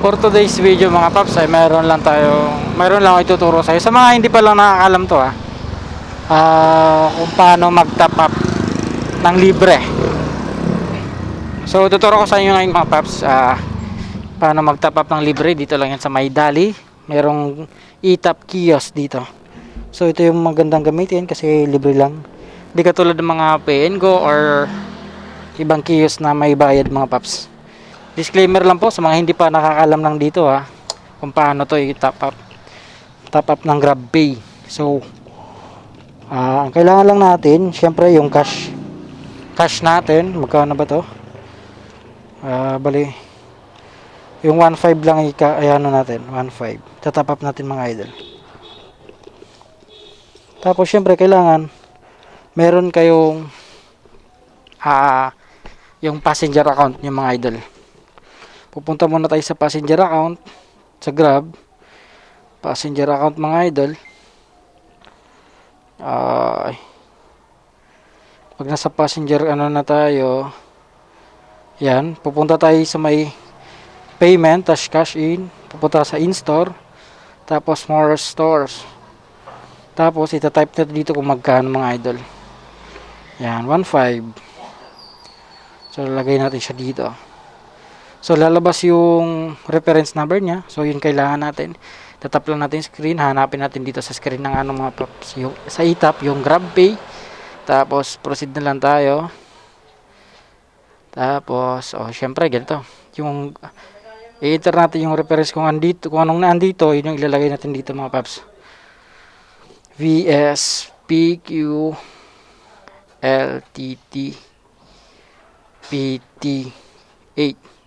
For today's video mga paps ay mayroon lang ako ituturo sa iyo. Sa mga hindi pa lang nakakalam to kung paano mag-top up ng libre. So tuturo ko sa inyo ngayon mga paps paano mag-top up ng libre. Dito lang yan sa Maydali. Merong e-top kiosk dito. So ito yung magandang gamitin kasi libre lang. Hindi katulad ng mga PNGo or ibang kiosk na may bayad mga paps. Disclaimer lang po sa mga hindi pa nakakalam lang dito kung paano to i-top up ng GrabPay. So ang kailangan lang natin syempre yung cash natin. Magkano ba to? Bali yung 1.5 lang ayano natin, 1.5 tatop up natin mga idol. Tapos syempre kailangan meron kayong yung passenger account yung mga idol. Pupunta muna tayo sa passenger account sa Grab. Passenger account mga idol. Pag nasa passenger na tayo, yan, pupunta tayo sa may payment, tas cash in, pupunta sa in-store, tapos more stores. Tapos ita-type natin dito kung magkano mga idol. Yan, 1.5. So lalagay natin siya dito. So lalabas yung reference number niya. So yun kailangan natin. Tatap lang natin yung screen. Hanapin natin dito sa screen ng mga paps. Sa e-top yung GrabPay. Tapos proceed na lang tayo. Tapos syempre ganito. Yung i-enter natin yung reference kung anong naandito, yun yung ilalagay natin dito mga paps. VSPQ LTT PT8.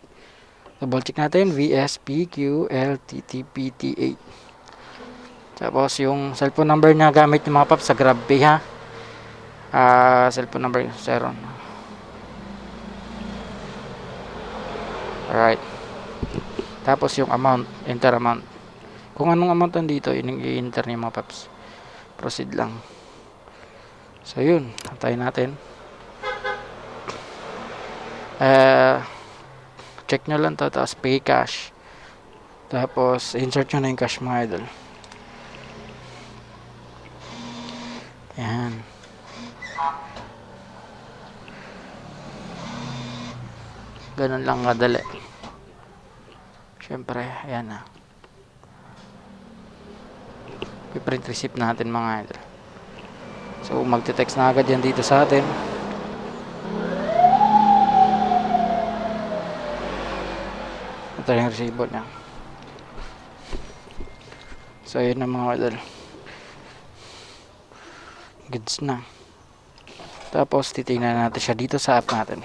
Double check natin VSPQ LTTPT8. Tapos yung cellphone number niya gamit yung mga paps sa GrabPay cellphone number 0. Alright. Tapos yung amount, enter amount. Kung anong amount nandito, yun yung i-enter niya mga paps. Proceed lang. So yun, antayin natin. Check nyo lang to, tapos pay cash, tapos insert nyo na yung cash mga idol. Yan, ganun lang kadali. Syempre ayan i-print receipt natin mga idol. So magte-text na agad yan dito sa atin. Ito yung resibo niya. So yun na mga idol, goods na. Tapos titingnan natin siya dito sa app natin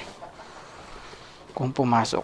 kung pumasok.